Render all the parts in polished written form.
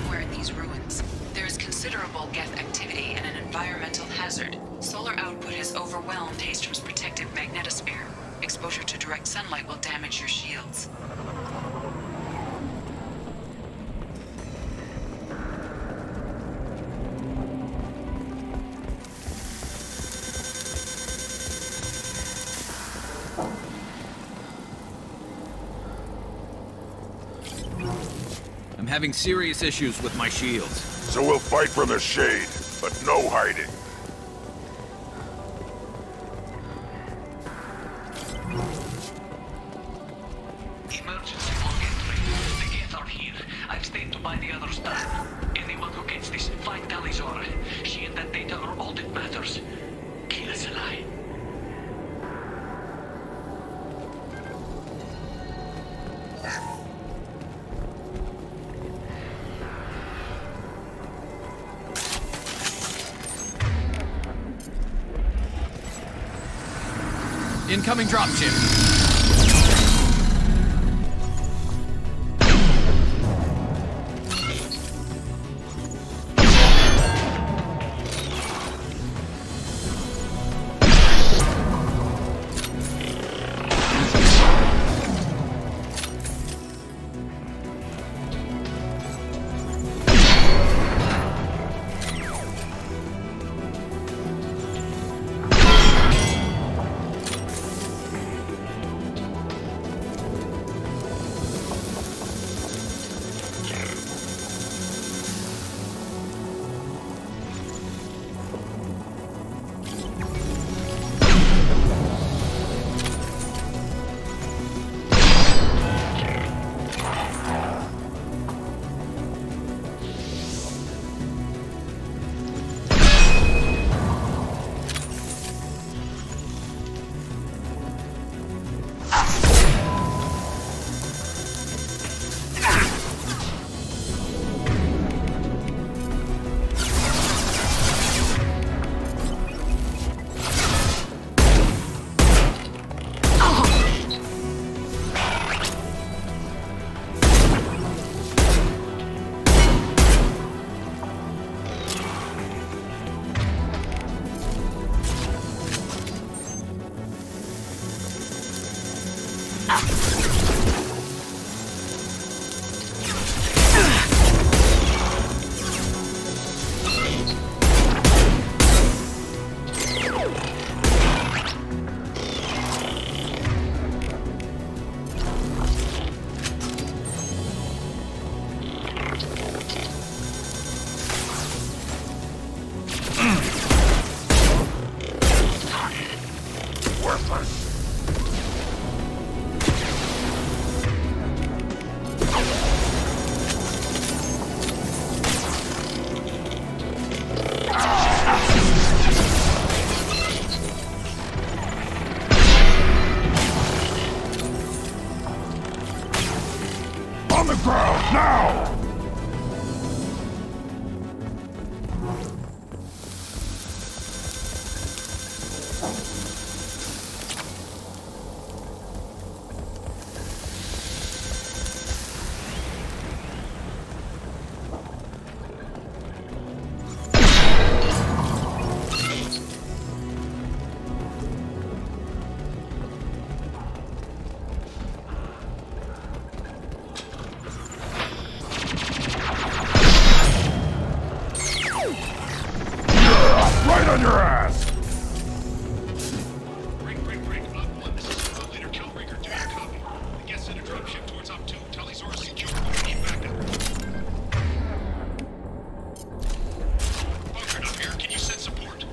somewhere in these ruins. There is considerable geth activity and an environmental hazard. Solar output has overwhelmed Haystrom's protective magnetosphere. Exposure to direct sunlight will damage your shields. I'm having serious issues with my shields. So we'll fight from the shade, but no hiding. Emergency log entry. The geth are here. I've stayed to buy the others time. Anyone who gets this, find Talizora. She and that data are all that matters. Kill us alive. Incoming dropship. On the ground, now! Right on your ass! Break. Op 1, this is Squad Leader Kelbreaker. Do you copy? The geth sent a dropship towards Op 2. Talizora secure. We need backup. Bunkered up here. Can you send support?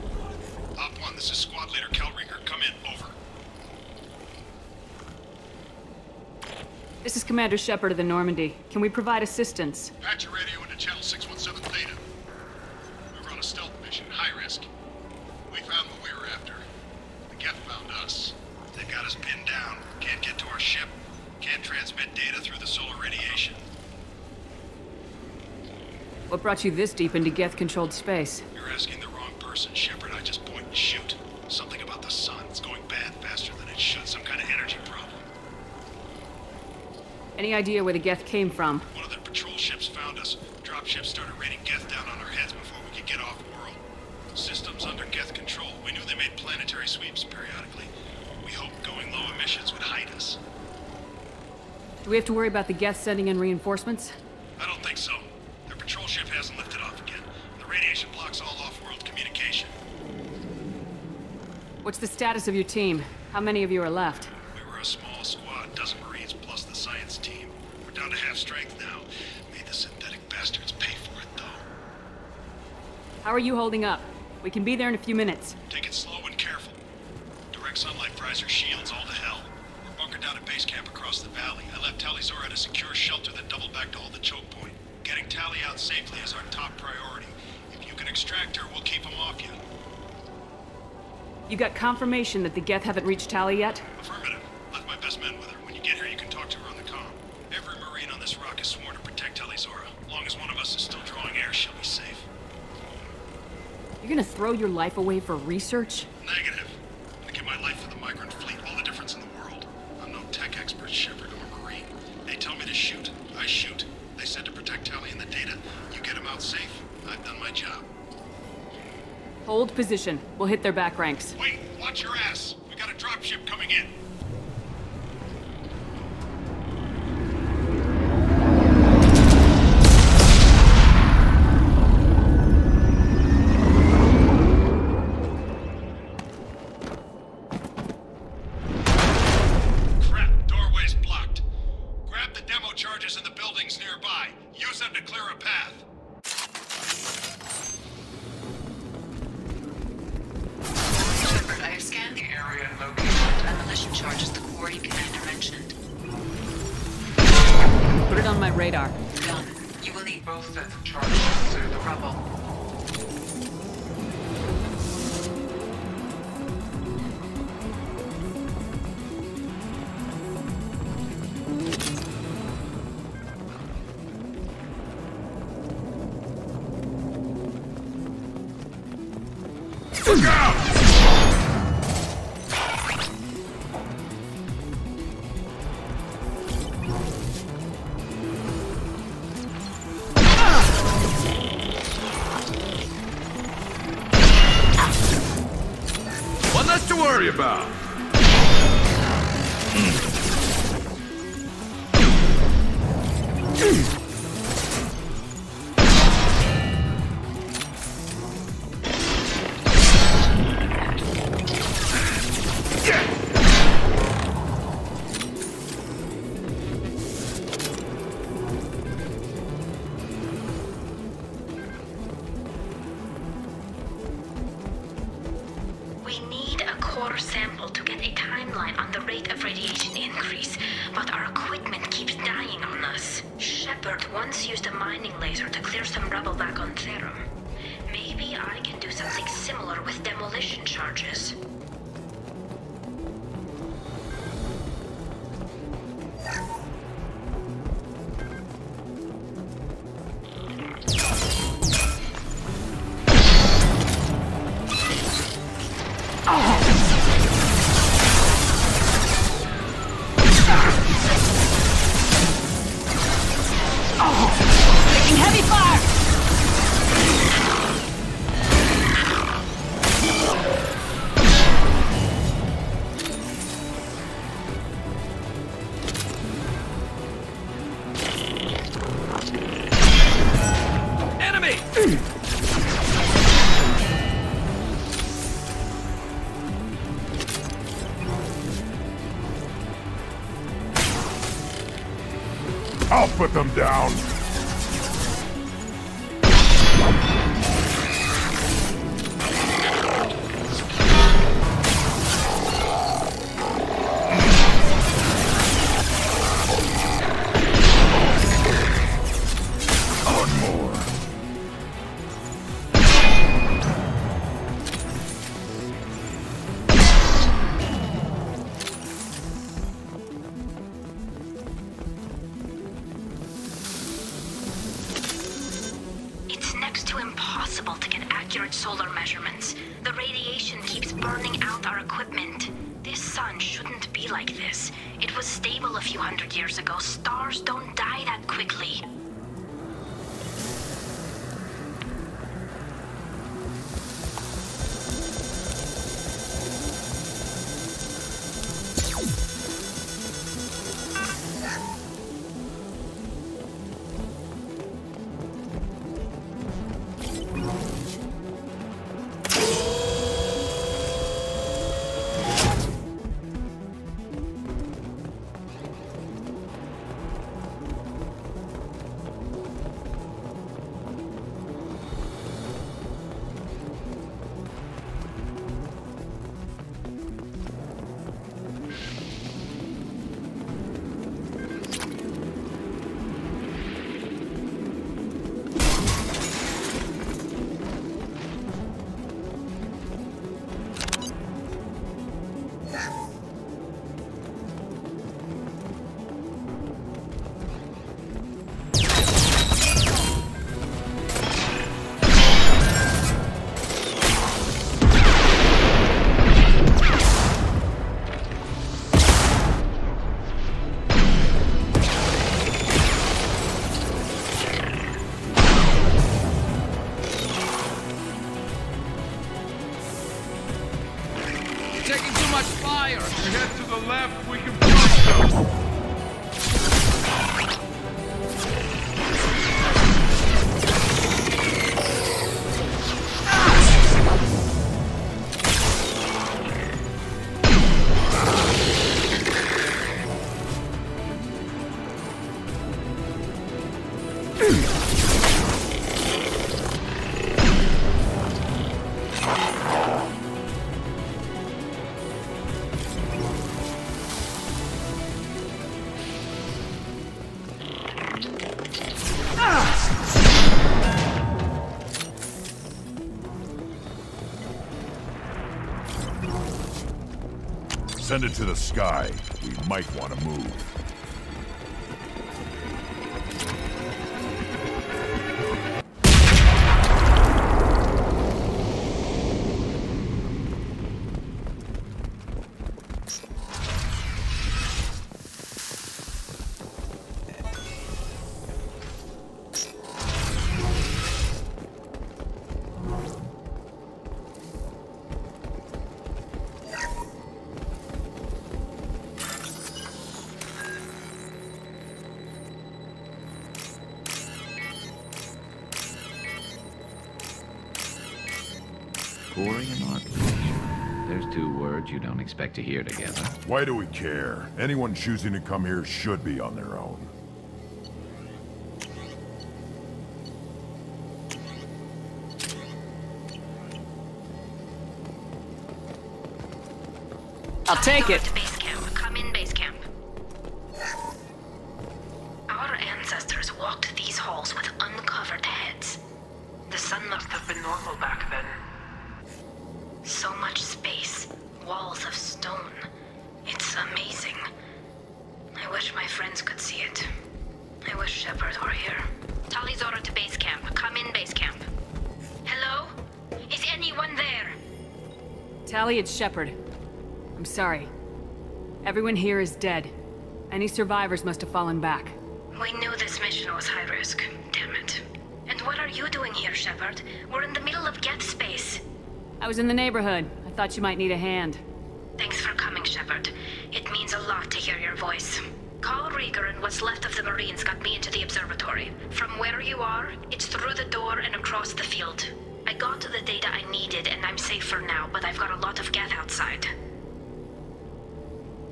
Op 1, this is Squad Leader Kelbreaker. Come in. Over. This is Commander Shepard of the Normandy. Can we provide assistance? Patch your radio into Channel 617 Theta. We were on a stealth mission. High risk. We found what we were after. The geth found us. They've got us pinned down. Can't get to our ship. Can't transmit data through the solar radiation. What brought you this deep into geth-controlled space? You're asking the wrong person, Shepard. I just point and shoot. Something about the sun. It's going bad faster than it should. Some kind of energy problem. Any idea where the geth came from? One of their patrol ships found us. Dropped dropships started raining geth down on our heads before we could get off-world. Systems under geth control. We knew they made planetary sweeps periodically. We hoped going low emissions would hide us. Do we have to worry about the geth sending in reinforcements? I don't think so. Their patrol ship hasn't lifted off again. The radiation blocks all off-world communication. What's the status of your team? How many of you are left? We were a small squad, dozen Marines plus the science team. We're down to half strength now. Made the synthetic bastards pay for it, though. How are you holding up? We can be there in a few minutes. Take it slow and careful. Direct sunlight fries our shields all to hell. We're bunkered down at base camp across the valley. I left Tali'Zorah at a secure shelter that doubled back to hold the choke point. Getting Tali out safely is our top priority. If you can extract her, we'll keep them off you. You got confirmation that the geth haven't reached Tali yet? Affirmative. Left my best men with her. When you get here, you can talk to her on the comm. Every Marine on this rock is sworn to protect Tali'Zorah. As long as one of us is still drawing air, she'll be safe. You're gonna throw your life away for research? Negative. I'm gonna give my life for the migrant fleet, all the difference in the world. I'm no tech expert, Shepard. I'm a Marine. They tell me to shoot. I shoot. They said to protect Tali and the data. You get them out safe. I've done my job. Hold position. We'll hit their back ranks. Wait, watch your ass. We got a dropship coming in. Crap, doorway's blocked. Grab the demo charges in the buildings nearby. Use them to clear a path. Shepard, I have scanned the area and located demolition charges the quarry commander mentioned. Put it on my radar. Done. You will need both sets of charges to clear the rubble. Look out! One less to worry about. We need a core sample to get a timeline on the rate of radiation increase, but our equipment keeps dying on us. Shepard once used a mining laser to clear some rubble back on Therum. Maybe I can do something similar with demolition charges. Taking heavy fire! Enemy! I'll put them down. On more. It's next to impossible to get accurate solar measurements. The radiation keeps burning out our equipment. This sun shouldn't be like this. It was stable a few hundred years ago. Stars don't die that quickly. Send it to the sky. We might want to move. Pouring an art picture. There's two words you don't expect to hear together. Why do we care? Anyone choosing to come here should be on their own. I'll take it. Base camp. Come in, base camp. Our ancestors walked these halls with uncovered heads. The sun must have been normal back then. So much space, walls of stone. It's amazing. I wish my friends could see it. I wish Shepard were here. Talizora to base camp. Come in, base camp. Hello? Is anyone there? Tally, it's Shepard. I'm sorry. Everyone here is dead. Any survivors must have fallen back. We knew this mission was high risk. Damn it. And what are you doing here, Shepard? We're in the middle of geth space. I was in the neighborhood. I thought you might need a hand. Thanks for coming, Shepard. It means a lot to hear your voice. Call Rieger and what's left of the Marines got me into the observatory. From where you are, it's through the door and across the field. I got to the data I needed and I'm safe for now, but I've got a lot of geth outside.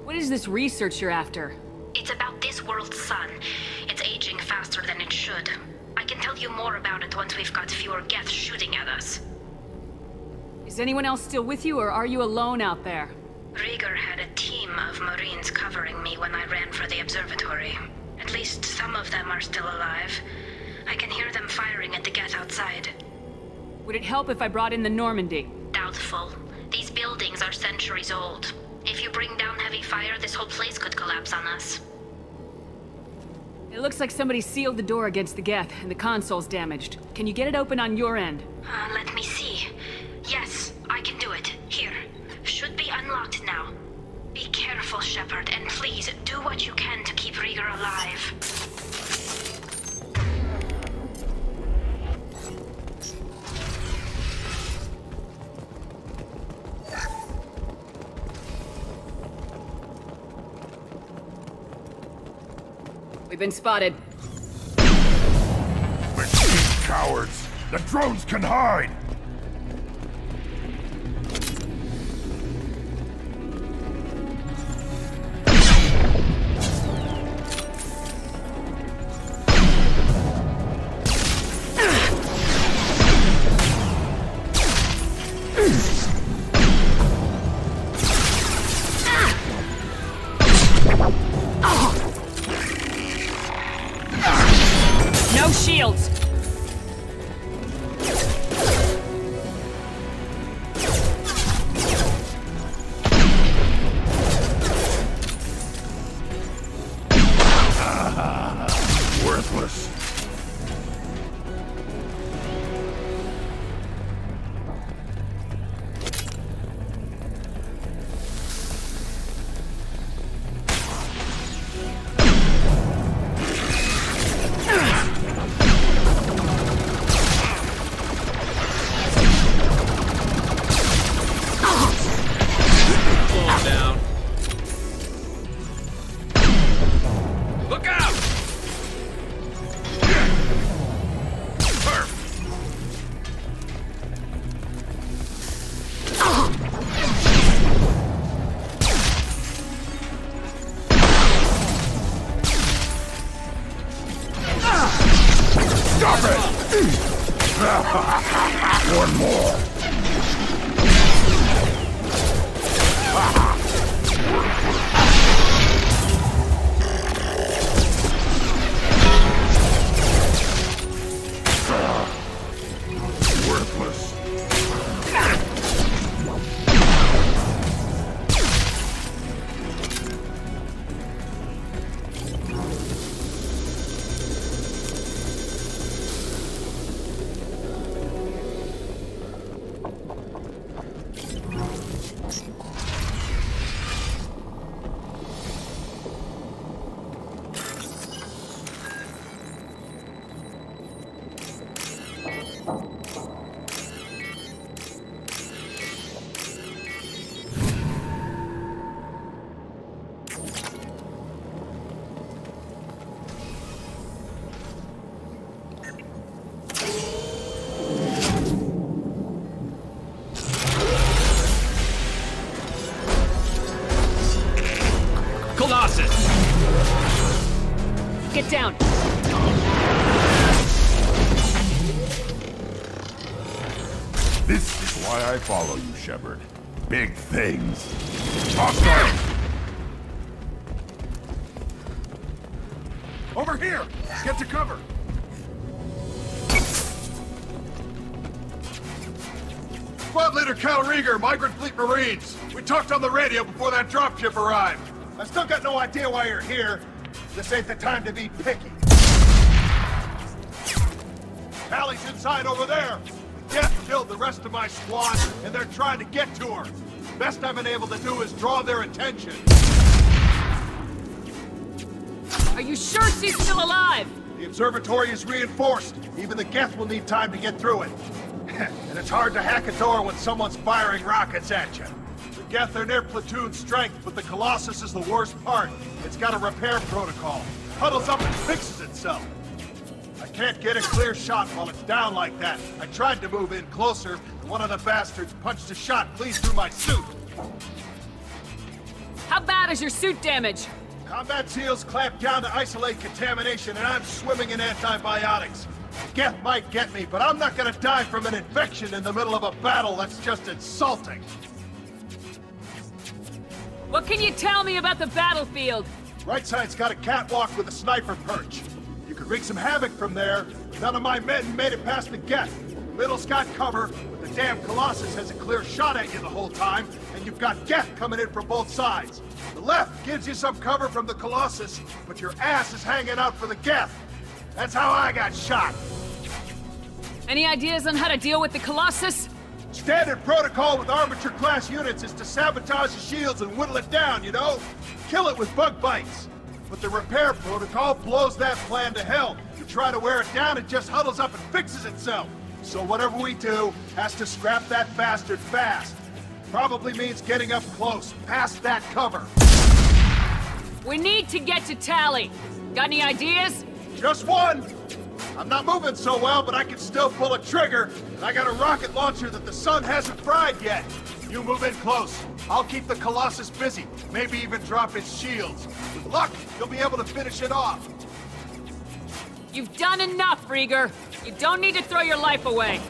What is this research you're after? It's about this world's sun. It's aging faster than it should. I can tell you more about it once we've got fewer geth shooting at us. Is anyone else still with you, or are you alone out there? Rieger had a team of Marines covering me when I ran for the observatory. At least some of them are still alive. I can hear them firing at the geth outside. Would it help if I brought in the Normandy? Doubtful. These buildings are centuries old. If you bring down heavy fire, this whole place could collapse on us. It looks like somebody sealed the door against the geth, and the console's damaged. Can you get it open on your end? Let me see. Yes, I can do it. Here. Should be unlocked now. Be careful, Shepard, and please do what you can to keep Rieger alive. We've been spotted. McGee's cowards! The drones can hide! No shields! Worthless. Down. Look out! One more. Worthless. Get down! This is why I follow you, Shepard. Big things. Hostile! Over here! Get to cover! Squad Leader Cal Rieger, Migrant Fleet Marines. We talked on the radio before that dropship arrived. I still got no idea why you're here. This ain't the time to be picky. Hallie's inside over there. Geth killed the rest of my squad, and they're trying to get to her. Best I've been able to do is draw their attention. Are you sure she's still alive? The observatory is reinforced. Even the Geth will need time to get through it. And it's hard to hack a door when someone's firing rockets at you. The Geth are near platoon strength, but the Colossus is the worst part. It's got a repair protocol. Huddles up and fixes itself. I can't get a clear shot while it's down like that. I tried to move in closer, and one of the bastards punched a shot clean through my suit. How bad is your suit damage? Combat seals clamp down to isolate contamination, and I'm swimming in antibiotics. Geth might get me, but I'm not gonna die from an infection in the middle of a battle. That's just insulting. What can you tell me about the battlefield? Right side's got a catwalk with a sniper perch. You could wreak some havoc from there. None of my men made it past the Geth. Middle's got cover, but the damn Colossus has a clear shot at you the whole time, and you've got Geth coming in from both sides. The left gives you some cover from the Colossus, but your ass is hanging out for the Geth. That's how I got shot. Any ideas on how to deal with the Colossus? Standard protocol with armature-class units is to sabotage the shields and whittle it down, you know? Kill it with bug bites. But the repair protocol blows that plan to hell. You try to wear it down, it just huddles up and fixes itself. So whatever we do has to scrap that bastard fast. Probably means getting up close, past that cover. We need to get to Tally. Got any ideas? Just one! I'm not moving so well, but I can still pull a trigger, and I got a rocket launcher that the sun hasn't fried yet. You move in close. I'll keep the Colossus busy, maybe even drop its shields. With luck, you'll be able to finish it off. You've done enough, Rieger. You don't need to throw your life away.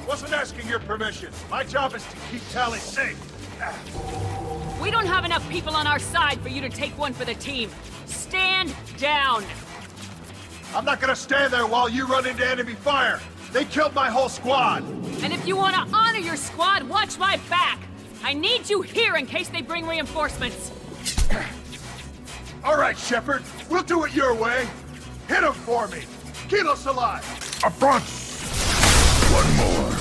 Wasn't asking your permission. My job is to keep Tally safe. We don't have enough people on our side for you to take one for the team. Stand down. I'm not gonna stand there while you run into enemy fire. They killed my whole squad. And if you want to honor your squad, watch my back. I need you here in case they bring reinforcements. All right, Shepard. We'll do it your way. Hit him for me. Kilos alive. Up front! One more.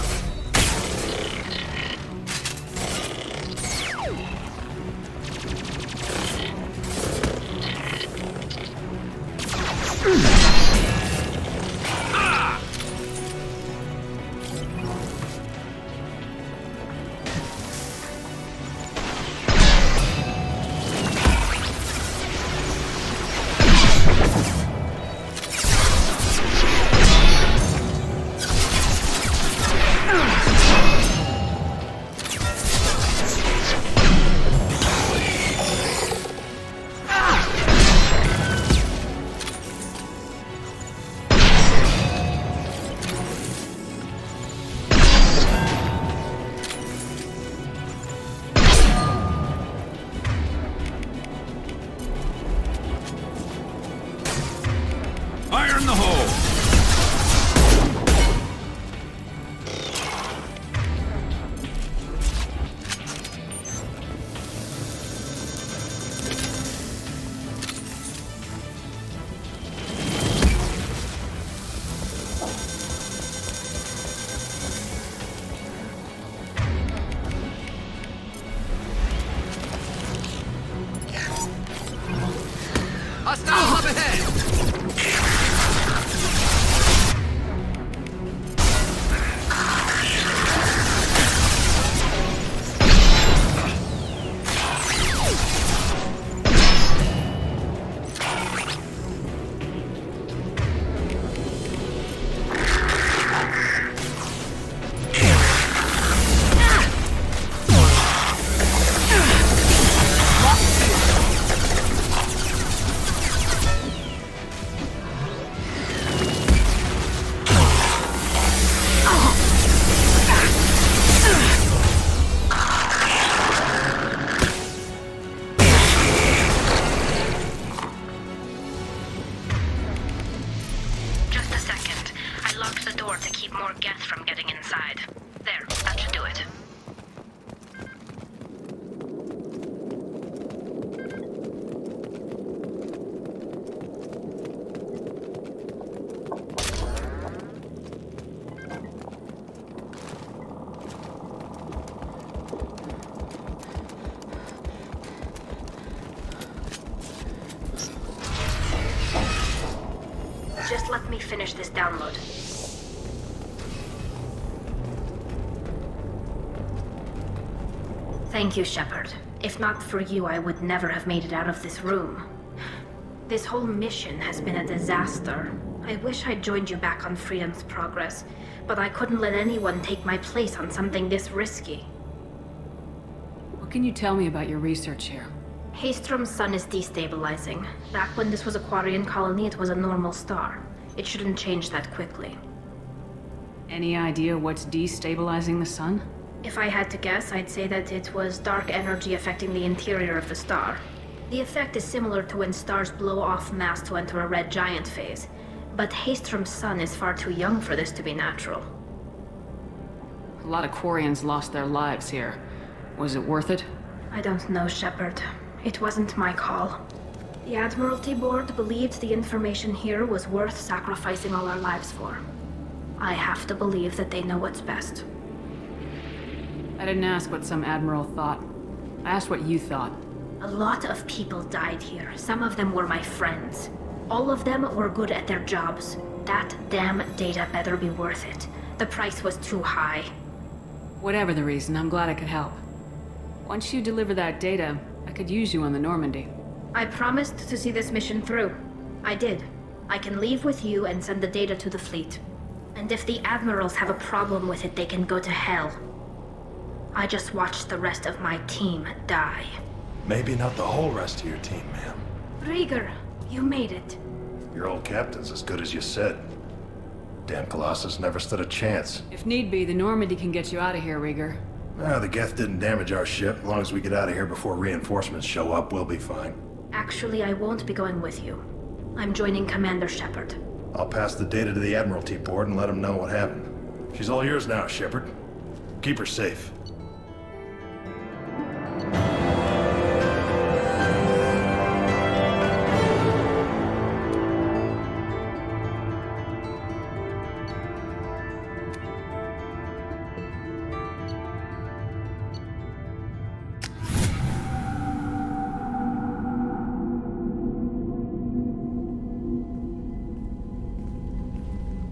Fire in the hole! Hostiles up ahead! Just a second. I locked the door to keep more geth from getting inside. There, that should do it. Just let me finish this download. Thank you, Shepard. If not for you, I would never have made it out of this room. This whole mission has been a disaster. I wish I'd joined you back on Freedom's Progress, but I couldn't let anyone take my place on something this risky. What can you tell me about your research here? Haystrom's sun is destabilizing. Back when this was a Quarian colony, it was a normal star. It shouldn't change that quickly. Any idea what's destabilizing the sun? If I had to guess, I'd say that it was dark energy affecting the interior of the star. The effect is similar to when stars blow off mass to enter a red giant phase. But Haystrom's sun is far too young for this to be natural. A lot of Quarians lost their lives here. Was it worth it? I don't know, Shepard. It wasn't my call. The Admiralty Board believed the information here was worth sacrificing all our lives for. I have to believe that they know what's best. I didn't ask what some admiral thought. I asked what you thought. A lot of people died here. Some of them were my friends. All of them were good at their jobs. That damn data better be worth it. The price was too high. Whatever the reason, I'm glad I could help. Once you deliver that data, I could use you on the Normandy. I promised to see this mission through. I did. I can leave with you and send the data to the fleet. And if the admirals have a problem with it, they can go to hell. I just watched the rest of my team die. Maybe not the whole rest of your team, ma'am. Rieger, you made it. Your old captain's as good as you said. Damn Colossus never stood a chance. If need be, the Normandy can get you out of here, Rieger. The geth didn't damage our ship. As long as we get out of here before reinforcements show up, we'll be fine. Actually, I won't be going with you. I'm joining Commander Shepard. I'll pass the data to the Admiralty Board and let them know what happened. She's all yours now, Shepard. Keep her safe.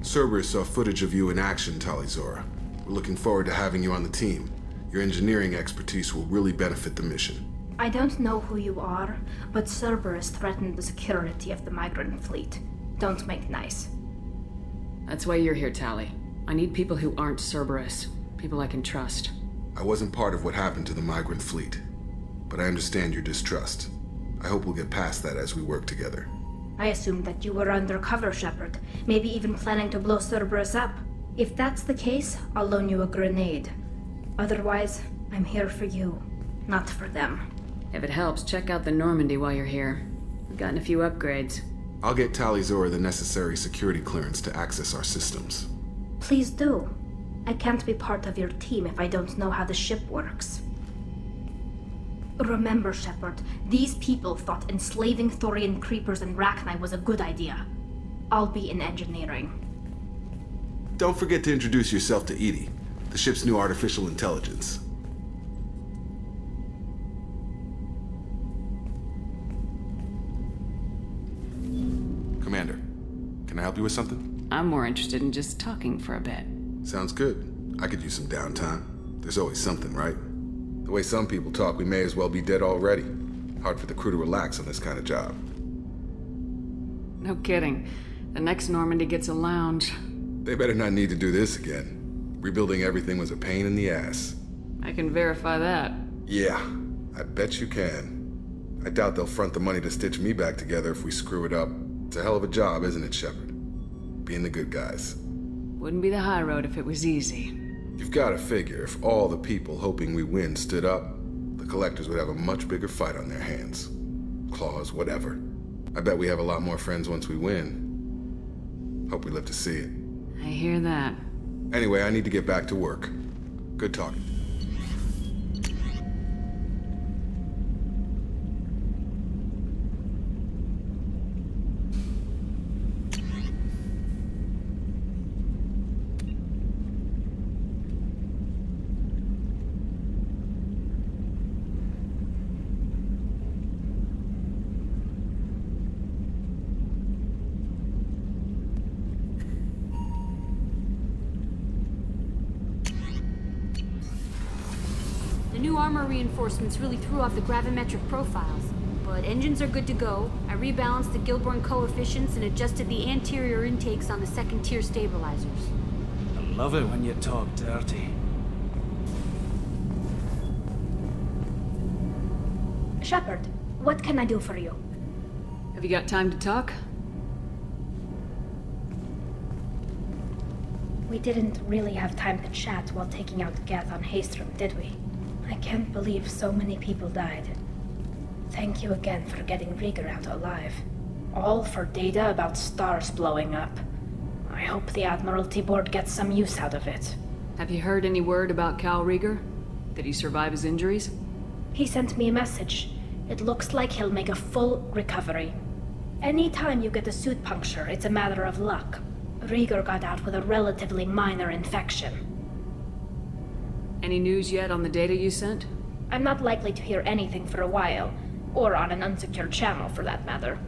Cerberus saw footage of you in action, Talizora. We're looking forward to having you on the team. Your engineering expertise will really benefit the mission. I don't know who you are, but Cerberus threatened the security of the migrant fleet. Don't make nice. That's why you're here, Tali. I need people who aren't Cerberus. People I can trust. I wasn't part of what happened to the migrant fleet, but I understand your distrust. I hope we'll get past that as we work together. I assumed that you were undercover, Shepard. Maybe even planning to blow Cerberus up. If that's the case, I'll loan you a grenade. Otherwise, I'm here for you, not for them. If it helps, check out the Normandy while you're here. We've gotten a few upgrades. I'll get Talizora the necessary security clearance to access our systems. Please do. I can't be part of your team if I don't know how the ship works. Remember, Shepard, these people thought enslaving Thorian creepers and Rachni was a good idea. I'll be in engineering. Don't forget to introduce yourself to Edie, the ship's new artificial intelligence. Commander, can I help you with something? I'm more interested in just talking for a bit. Sounds good. I could use some downtime. There's always something, right? The way some people talk, we may as well be dead already. Hard for the crew to relax on this kind of job. No kidding. The next Normandy gets a lounge. They better not need to do this again. Rebuilding everything was a pain in the ass. I can verify that. Yeah, I bet you can. I doubt they'll front the money to stitch me back together if we screw it up. It's a hell of a job, isn't it, Shepard? Being the good guys. Wouldn't be the high road if it was easy. You've got to figure if all the people hoping we win stood up, the Collectors would have a much bigger fight on their hands. Claws, whatever. I bet we have a lot more friends once we win. Hope we live to see it. I hear that. Anyway, I need to get back to work. Good talking. The new armor reinforcements really threw off the gravimetric profiles. But engines are good to go. I rebalanced the Gilborn coefficients and adjusted the anterior intakes on the second-tier stabilizers. I love it when you talk dirty. Shepard, what can I do for you? Have you got time to talk? We didn't really have time to chat while taking out Geth on Haestrom, did we? I can't believe so many people died. Thank you again for getting Rieger out alive. All for data about stars blowing up. I hope the Admiralty Board gets some use out of it. Have you heard any word about Cal Rieger? Did he survive his injuries? He sent me a message. It looks like he'll make a full recovery. Anytime you get a suit puncture, it's a matter of luck. Rieger got out with a relatively minor infection. Any news yet on the data you sent? I'm not likely to hear anything for a while, or on an unsecured channel for that matter.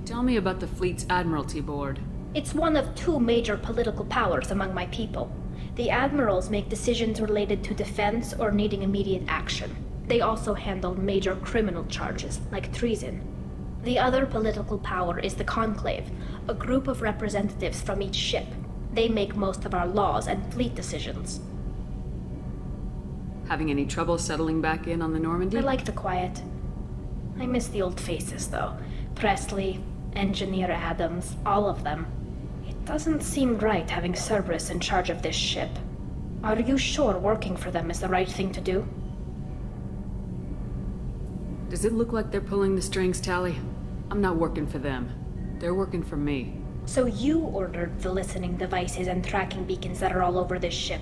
Tell me about the fleet's Admiralty Board. It's one of two major political powers among my people. The admirals make decisions related to defense or needing immediate action. They also handle major criminal charges, like treason. The other political power is the Conclave, a group of representatives from each ship. They make most of our laws and fleet decisions. Having any trouble settling back in on the Normandy? I like the quiet. I miss the old faces, though. Presley, Engineer Adams, all of them. It doesn't seem right having Cerberus in charge of this ship. Are you sure working for them is the right thing to do? Does it look like they're pulling the strings, Tali? I'm not working for them. They're working for me. So you ordered the listening devices and tracking beacons that are all over this ship.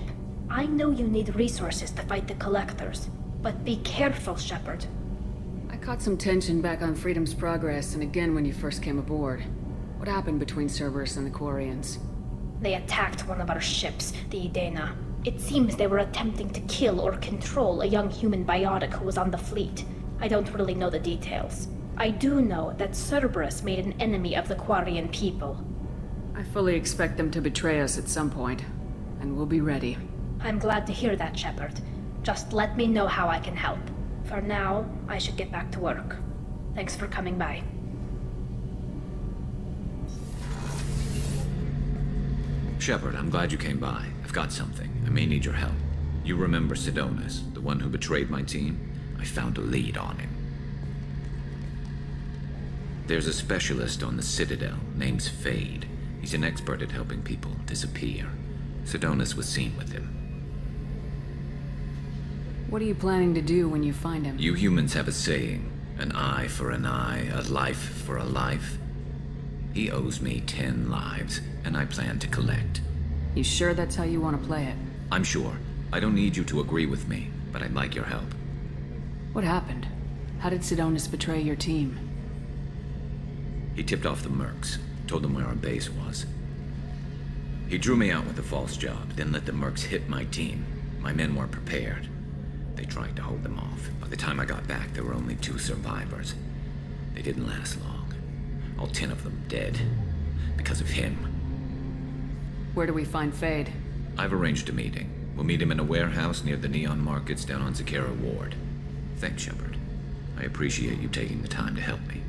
I know you need resources to fight the Collectors, but be careful, Shepard. I caught some tension back on Freedom's Progress and again when you first came aboard. What happened between Cerberus and the Quarians? They attacked one of our ships, the Idena. It seems they were attempting to kill or control a young human biotic who was on the fleet. I don't really know the details. I do know that Cerberus made an enemy of the Quarian people. I fully expect them to betray us at some point, and we'll be ready. I'm glad to hear that, Shepard. Just let me know how I can help. For now, I should get back to work. Thanks for coming by. Shepard, I'm glad you came by. I've got something. I may need your help. You remember Sidonus, the one who betrayed my team? I found a lead on him. There's a specialist on the Citadel named Fade. He's an expert at helping people disappear. Sidonus was seen with him. What are you planning to do when you find him? You humans have a saying. An eye for an eye, a life for a life. He owes me 10 lives, and I plan to collect. You sure that's how you want to play it? I'm sure. I don't need you to agree with me, but I'd like your help. What happened? How did Sidonis betray your team? He tipped off the mercs, told them where our base was. He drew me out with a false job, then let the mercs hit my team. My men weren't prepared. They tried to hold them off. By the time I got back, there were only 2 survivors. They didn't last long. All 10 of them dead. Because of him. Where do we find Fade? I've arranged a meeting. We'll meet him in a warehouse near the Neon Markets down on Zakera Ward. Thanks, Shepard. I appreciate you taking the time to help me.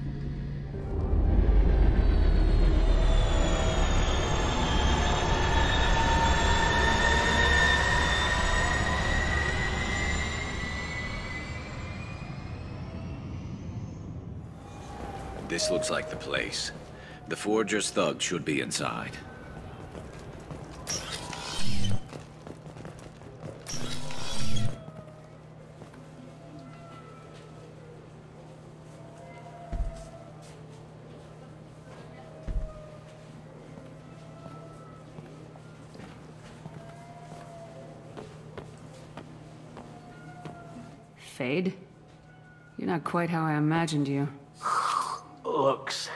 This looks like the place. The Forger's thugs should be inside. Fade? You're not quite how I imagined you. Looks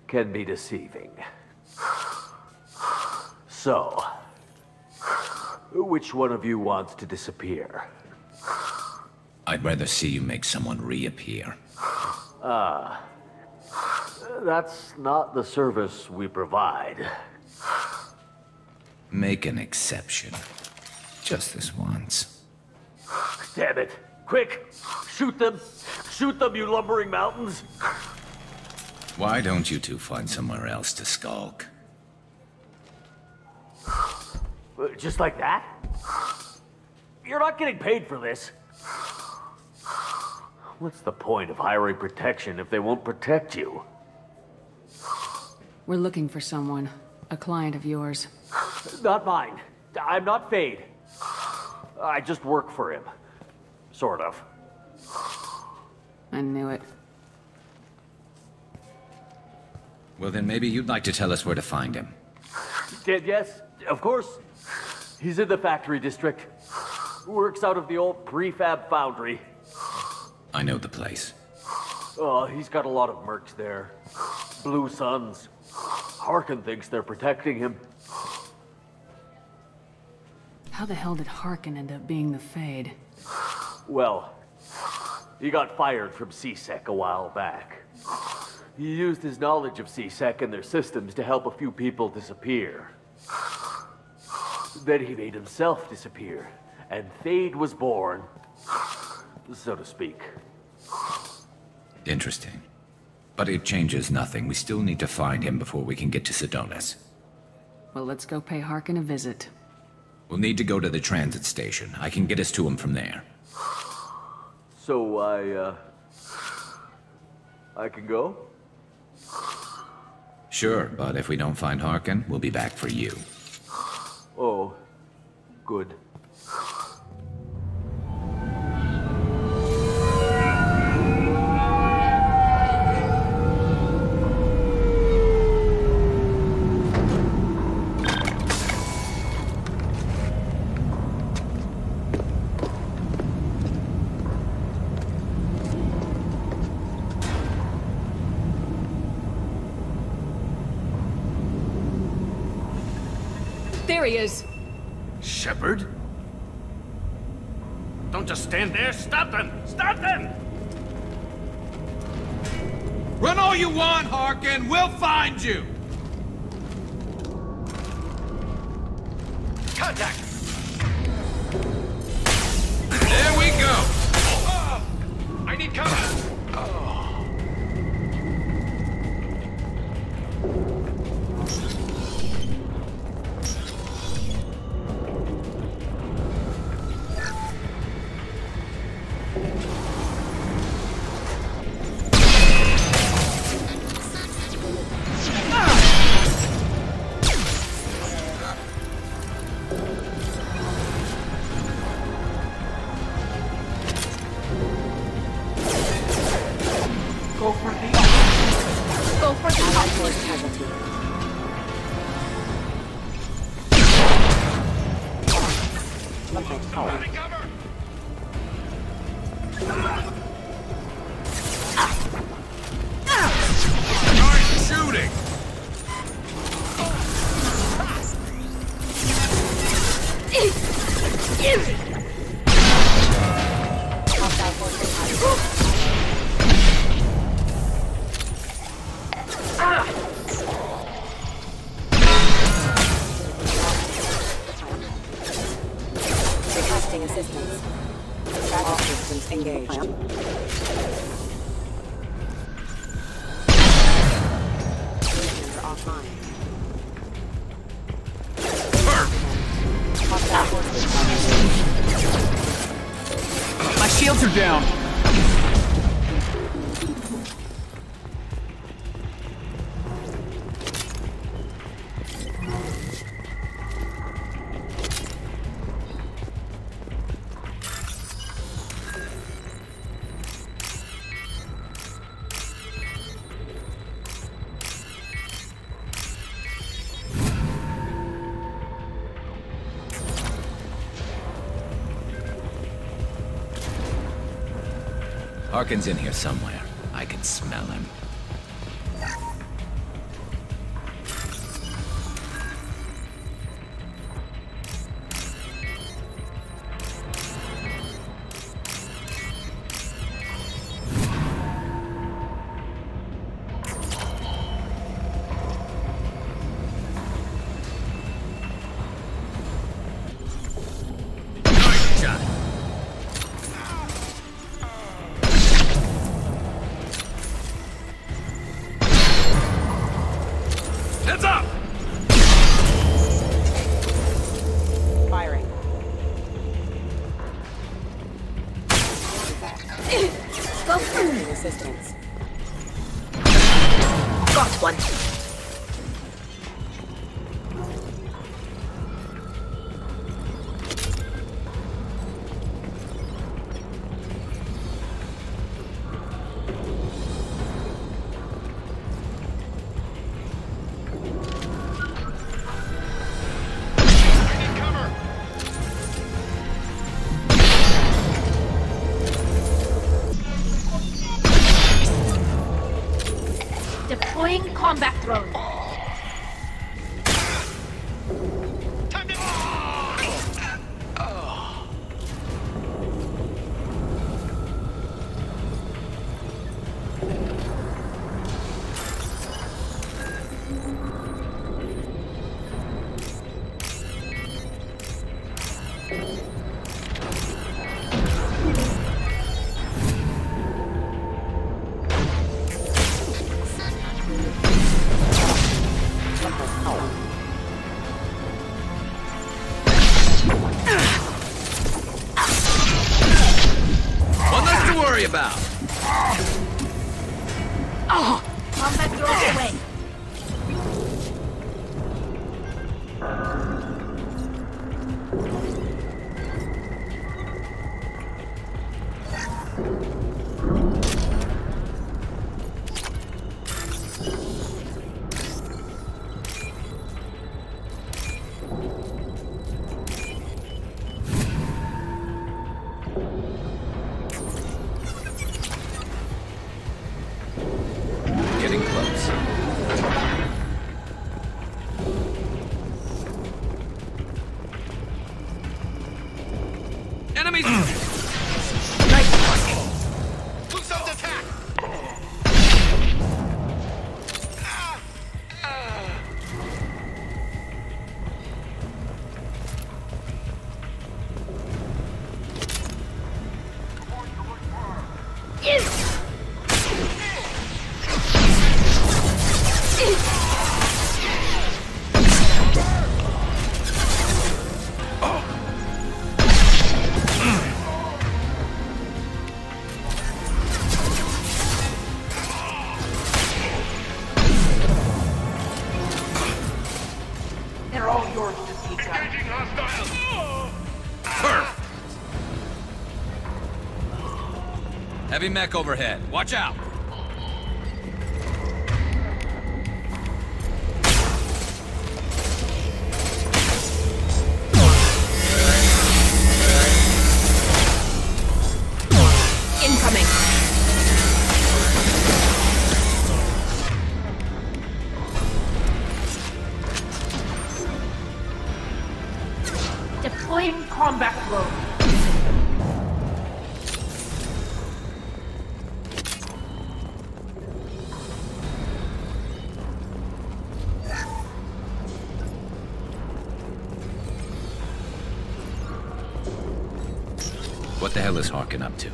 can be deceiving. So, which one of you wants to disappear? I'd rather see you make someone reappear. That's not the service we provide. Make an exception. Just this once. Damn it. Quick! Shoot them! Shoot them, you lumbering mountains! Why don't you two find somewhere else to skulk? Just like that? You're not getting paid for this. What's the point of hiring protection if they won't protect you? We're looking for someone. A client of yours. Not mine. I'm not Fade. I just work for him. Sort of. I knew it. Well, then maybe you'd like to tell us where to find him. Yes, of course. He's in the factory district. Works out of the old prefab foundry. I know the place. Oh, he's got a lot of mercs there. Blue Suns. Harkin thinks they're protecting him. How the hell did Harkin end up being the Fade? Well, he got fired from C-Sec a while back. He used his knowledge of C-Sec and their systems to help a few people disappear. Then he made himself disappear, and Fade was born, so to speak. Interesting. But it changes nothing. We still need to find him before we can get to Sidonis. Well, let's go pay Harkin a visit. We'll need to go to the transit station. I can get us to him from there. So I can go? Sure, but if we don't find Harkin, we'll be back for you. Oh, good. There he is! Shepard? Don't just stand there. Stop them! Stop them! Run all you want, Harkin! We'll find you! Contact! There we go! I need cover! First casualty. Shooting! Requesting assistance. Travel systems engaged. Offline. My shields are down! Harkin's in here somewhere. I can smell him. Heads up! Firing. Go through assistance. Got one. Deploying combat drone. One less to worry about. Oh, combat drone away. Getting close. Enemies! Who's under attack? They're all yours to see. Engaging hostiles! Perf! Heavy mech overhead. Watch out! flame combat road. What the hell is Harkin up to?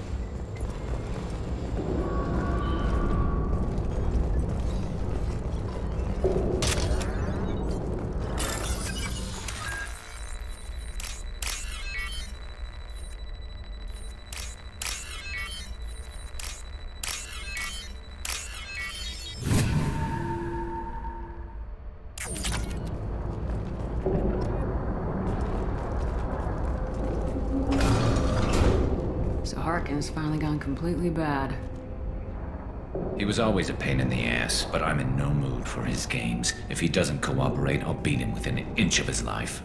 Harkin's finally gone completely bad. He was always a pain in the ass, but I'm in no mood for his games. If he doesn't cooperate, I'll beat him within an inch of his life.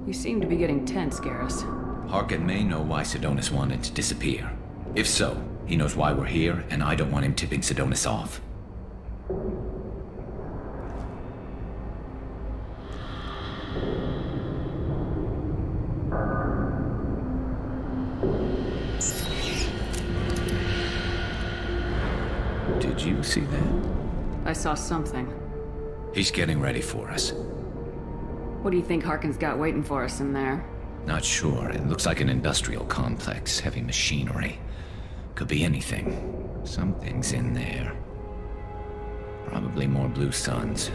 You seem to be getting tense, Garrus. Harkin may know why Sidonis wanted to disappear. If so, he knows why we're here, and I don't want him tipping Sidonis off. Did you see that? I saw something. He's getting ready for us. What do you think Harkin's got waiting for us in there? Not sure. It looks like an industrial complex. Heavy machinery. Could be anything. Something's in there. Probably more blue suns.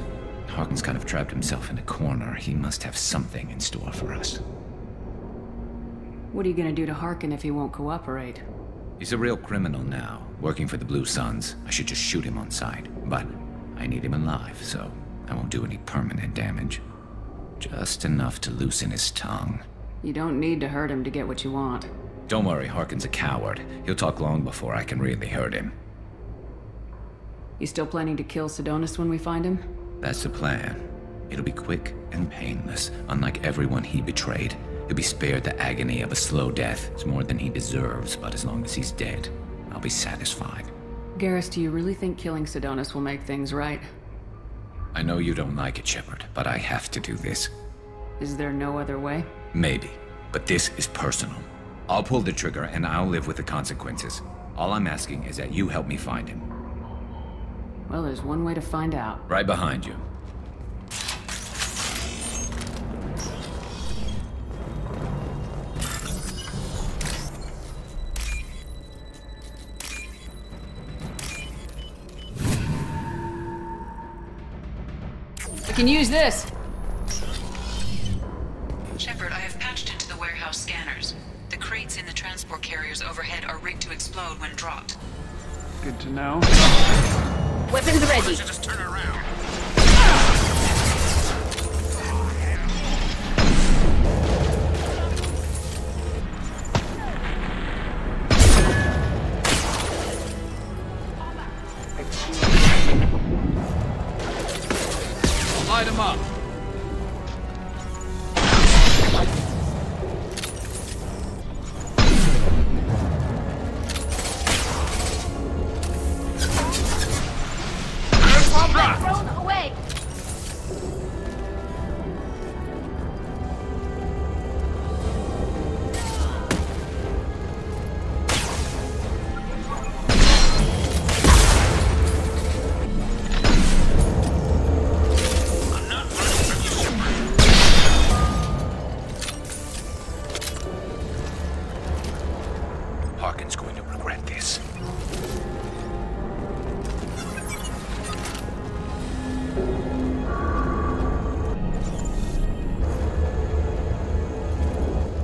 Harkin's kind of trapped himself in a corner. He must have something in store for us. What are you gonna do to Harkin if he won't cooperate? He's a real criminal now, working for the Blue Suns. I should just shoot him on sight. But I need him alive, so I won't do any permanent damage. Just enough to loosen his tongue. You don't need to hurt him to get what you want. Don't worry, Harkin's a coward. He'll talk long before I can really hurt him. You still planning to kill Sidonis when we find him? That's the plan. It'll be quick and painless, unlike everyone he betrayed. He'll be spared the agony of a slow death. It's more than he deserves, but as long as he's dead, I'll be satisfied. Garrus, do you really think killing Sidonis will make things right? I know you don't like it, Shepard, but I have to do this. Is there no other way? Maybe, but this is personal. I'll pull the trigger and I'll live with the consequences. All I'm asking is that you help me find him. Well, there's one way to find out. Right behind you. Can use this. Shepard, I have patched into the warehouse scanners. The crates in the transport carriers overhead are rigged to explode when dropped. Good to know. Weapons ready. Just turn around. Light him up. Thrown away. Harkin's going to regret this.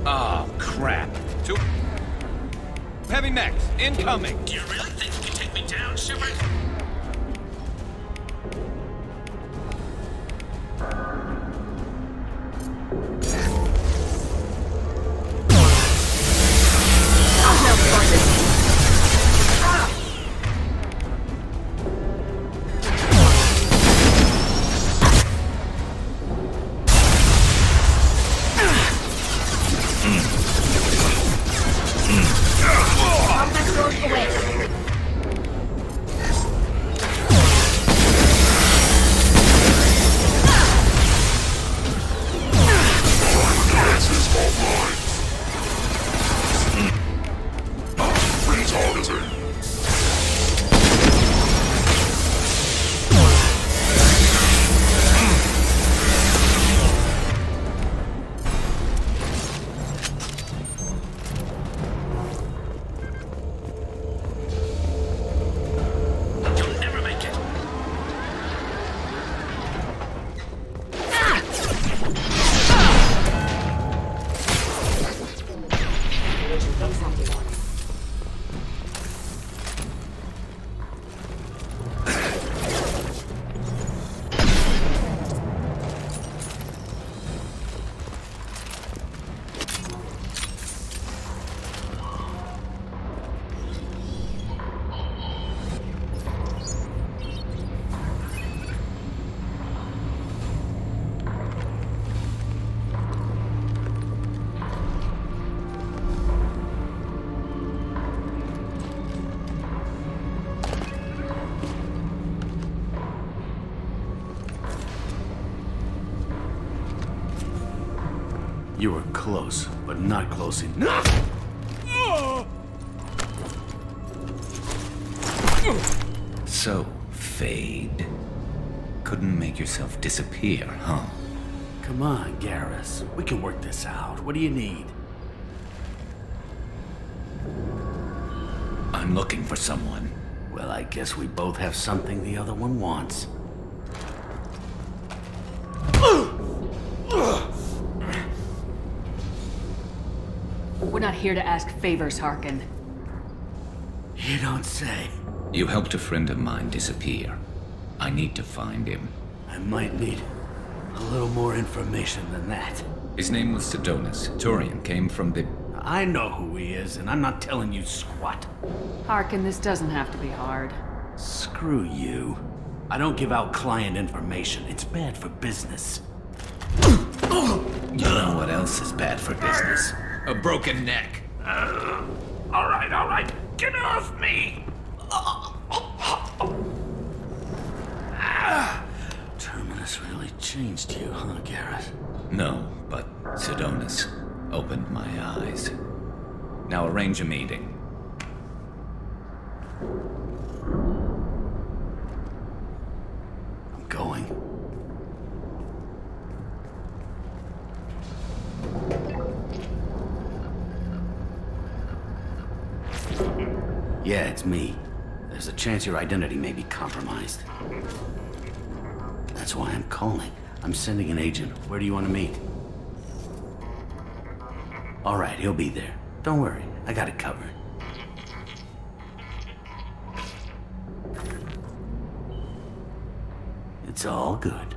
Oh, crap. Two heavy mechs incoming. Do you really think you can take me down, Shepard? Combat road away. You were close, but not close enough. So, Fade. Couldn't make yourself disappear, huh? Come on, Garrus. We can work this out. What do you need? I'm looking for someone. Well, I guess we both have something the other one wants. We're not here to ask favors, Harkin. You don't say. You helped a friend of mine disappear. I need to find him. I might need a little more information than that. His name was Sidonis. Turian came from the... I know who he is, and I'm not telling you squat. Harkin, this doesn't have to be hard. Screw you. I don't give out client information. It's bad for business. You know what else is bad for business? A broken neck. All right. Get off me! Terminus really changed you, huh, Garrett? No, but Sidonis opened my eyes. Now arrange a meeting. I'm going. Yeah, it's me. There's a chance your identity may be compromised. That's why I'm calling. I'm sending an agent. Where do you want to meet? All right, he'll be there. Don't worry, I got it covered. It's all good.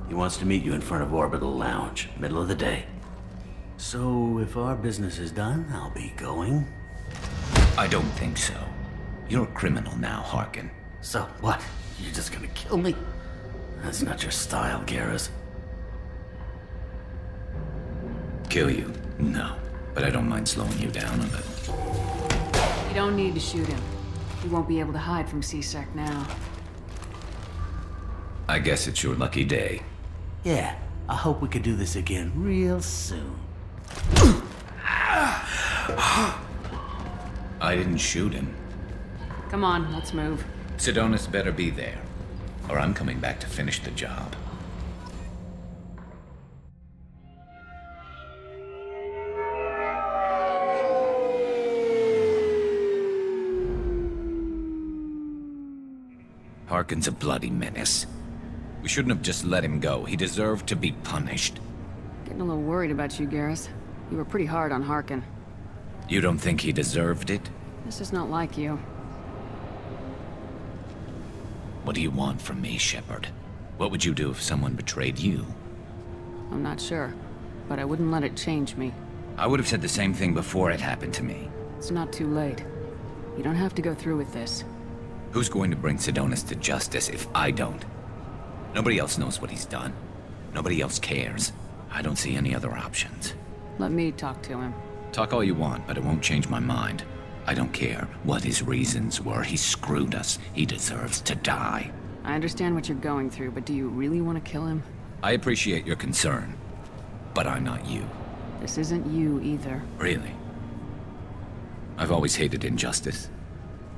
He wants to meet you in front of Orbital Lounge, middle of the day. So, if our business is done, I'll be going. I don't think so. You're a criminal now, Harkin. So, what? You're just gonna kill me? That's not your style, Garrus. Kill you? No. But I don't mind slowing you down a bit. You don't need to shoot him. He won't be able to hide from C-Sec now. I guess it's your lucky day. Yeah, I hope we could do this again real soon. I didn't shoot him. Come on, let's move. Sidonis better be there, or I'm coming back to finish the job. Harkin's a bloody menace. We shouldn't have just let him go. He deserved to be punished. Getting a little worried about you, Garrus. You were pretty hard on Harkin. You don't think he deserved it? This is not like you. What do you want from me, Shepard? What would you do if someone betrayed you? I'm not sure, but I wouldn't let it change me. I would have said the same thing before it happened to me. It's not too late. You don't have to go through with this. Who's going to bring Sidonis to justice if I don't? Nobody else knows what he's done. Nobody else cares. I don't see any other options. Let me talk to him. Talk all you want, but it won't change my mind. I don't care what his reasons were. He screwed us. He deserves to die. I understand what you're going through, but do you really want to kill him? I appreciate your concern, but I'm not you. This isn't you either. Really? I've always hated injustice.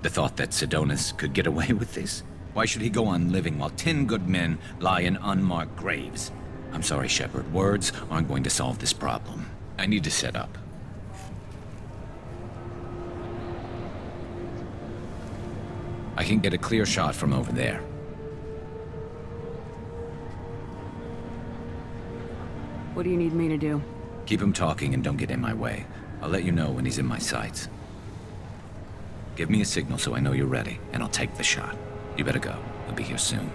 The thought that Sidonis could get away with this? Why should he go on living while 10 good men lie in unmarked graves? I'm sorry, Shepard. Words aren't going to solve this problem. I need to set up. I can get a clear shot from over there. What do you need me to do? Keep him talking and don't get in my way. I'll let you know when he's in my sights. Give me a signal so I know you're ready, and I'll take the shot. You better go. He'll be here soon.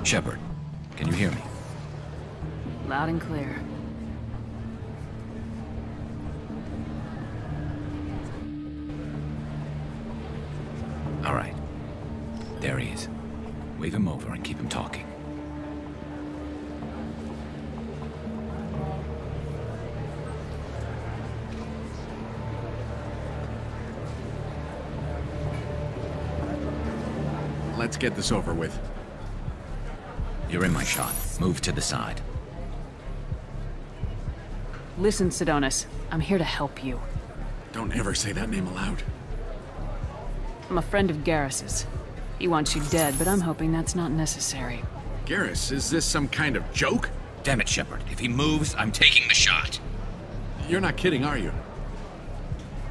Shepard, can you hear me? Loud and clear. All right. There he is. Wave him over and keep him talking. Let's get this over with. You're in my shot. Move to the side. Listen, Sidonis. I'm here to help you. Don't ever say that name aloud. I'm a friend of Garrus's. He wants you dead, but I'm hoping that's not necessary. Garrus, is this some kind of joke? Damn it, Shepard. If he moves, I'm taking the shot. You're not kidding, are you?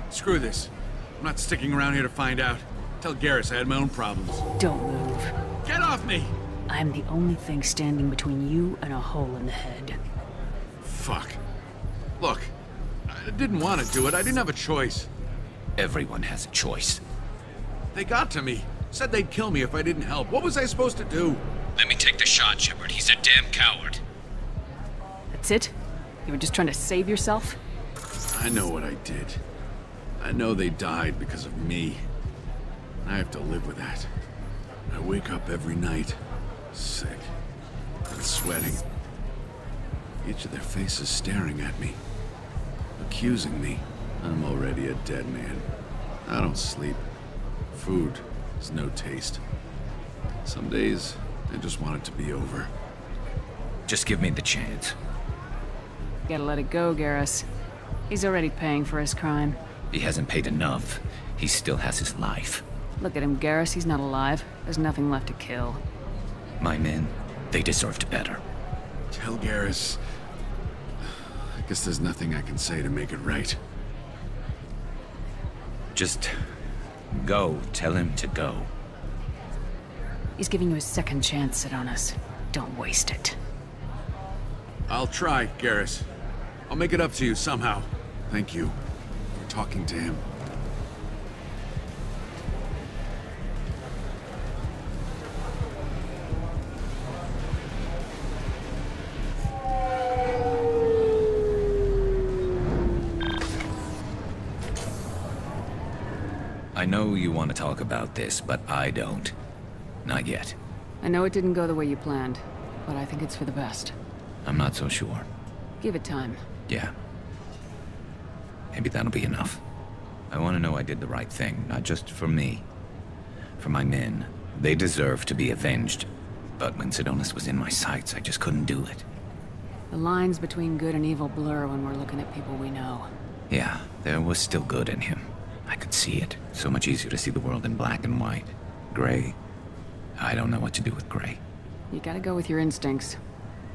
Screw this. I'm not sticking around here to find out. Tell Garrus I had my own problems. Don't move. Get off me! I'm the only thing standing between you and a hole in the head. Fuck. Look, I didn't want to do it. I didn't have a choice. Everyone has a choice. They got to me. Said they'd kill me if I didn't help. What was I supposed to do? Let me take the shot, Shepard. He's a damn coward. That's it? You were just trying to save yourself? I know what I did. I know they died because of me. I have to live with that. I wake up every night, sick, and sweating. Each of their faces staring at me, accusing me. I'm already a dead man. I don't sleep. Food has no taste. Some days, I just want it to be over. Just give me the chance. Gotta let it go, Garrus. He's already paying for his crime. He hasn't paid enough. He still has his life. Look at him, Garrus. He's not alive. There's nothing left to kill. My men, they deserved better. Tell Garrus. I guess there's nothing I can say to make it right. Just go. Tell him to go. He's giving you a second chance, Sidonis. Don't waste it. I'll try, Garrus. I'll make it up to you somehow. Thank you for talking to him. I know you want to talk about this, but I don't. Not yet. I know it didn't go the way you planned, but I think it's for the best. I'm not so sure. Give it time. Yeah. Maybe that'll be enough. I want to know I did the right thing, not just for me. For my men. They deserve to be avenged. But when Sidonis was in my sights, I just couldn't do it. The lines between good and evil blur when we're looking at people we know. Yeah, there was still good in him. I could see it. So much easier to see the world in black and white. Gray. I don't know what to do with gray. You gotta go with your instincts.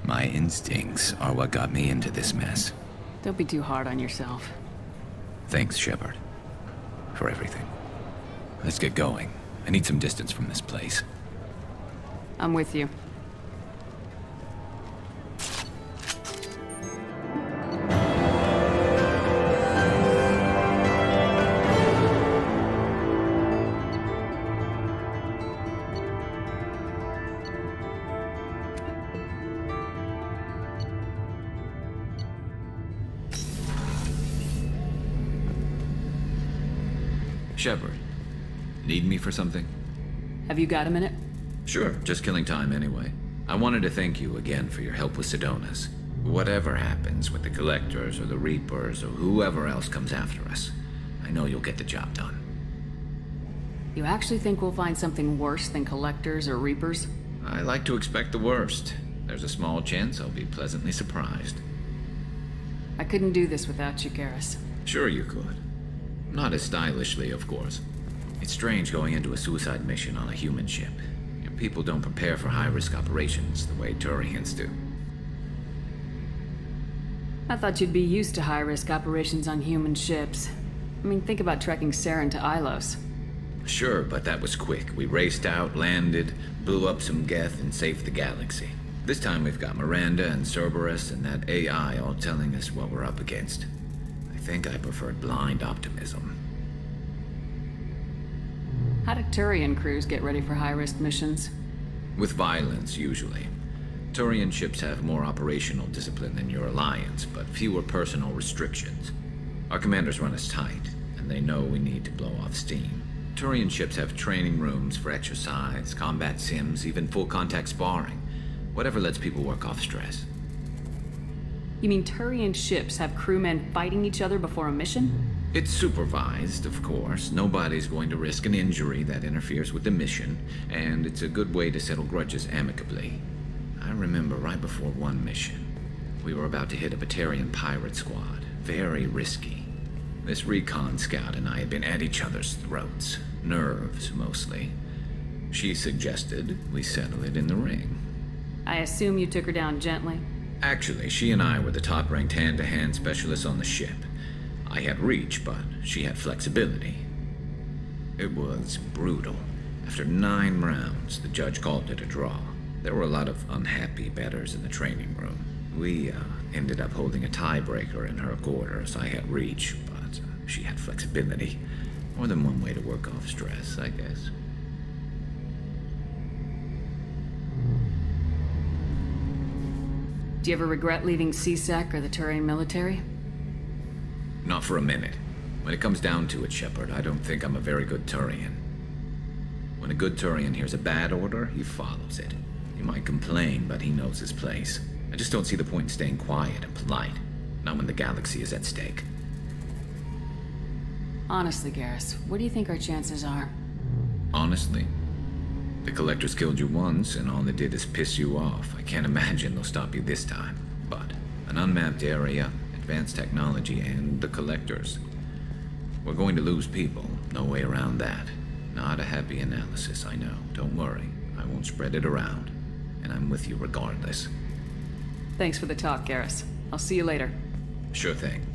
My instincts are what got me into this mess. Don't be too hard on yourself. Thanks, Shepard. For everything. Let's get going. I need some distance from this place. I'm with you. Shepard, need me for something? Have you got a minute? Sure, just killing time anyway. I wanted to thank you again for your help with Sidonis. Whatever happens with the Collectors or the Reapers or whoever else comes after us, I know you'll get the job done. You actually think we'll find something worse than Collectors or Reapers? I like to expect the worst. There's a small chance I'll be pleasantly surprised. I couldn't do this without you, Garrus. Sure you could. Not as stylishly, of course. It's strange going into a suicide mission on a human ship. Your people don't prepare for high-risk operations the way Turians do. I thought you'd be used to high-risk operations on human ships. I mean, think about trekking Saren to Ilos. Sure, but that was quick. We raced out, landed, blew up some geth, and saved the galaxy. This time we've got Miranda and Cerberus and that AI all telling us what we're up against. I think I preferred blind optimism. How do Turian crews get ready for high-risk missions? With violence, usually. Turian ships have more operational discipline than your alliance, but fewer personal restrictions. Our commanders run us tight, and they know we need to blow off steam. Turian ships have training rooms for exercise, combat sims, even full-contact sparring. Whatever lets people work off stress. You mean Turian ships have crewmen fighting each other before a mission? It's supervised, of course. Nobody's going to risk an injury that interferes with the mission, and it's a good way to settle grudges amicably. I remember right before one mission, we were about to hit a Batarian pirate squad. Very risky. This recon scout and I had been at each other's throats. Nerves, mostly. She suggested we settle it in the ring. I assume you took her down gently? Actually, she and I were the top-ranked hand-to-hand specialists on the ship. I had reach, but she had flexibility. It was brutal. After 9 rounds, the judge called it a draw. There were a lot of unhappy bettors in the training room. We ended up holding a tiebreaker in her quarters. I had reach, but she had flexibility. More than one way to work off stress, I guess. Do you ever regret leaving CSEC or the Turian military? Not for a minute. When it comes down to it, Shepard, I don't think I'm a very good Turian. When a good Turian hears a bad order, he follows it. He might complain, but he knows his place. I just don't see the point in staying quiet and polite. Not when the galaxy is at stake. Honestly, Garrus, what do you think our chances are? Honestly? The Collectors killed you once, and all they did is piss you off. I can't imagine they'll stop you this time. But an unmapped area, advanced technology, and the Collectors. We're going to lose people. No way around that. Not a happy analysis, I know. Don't worry. I won't spread it around. And I'm with you regardless. Thanks for the talk, Garrus. I'll see you later. Sure thing.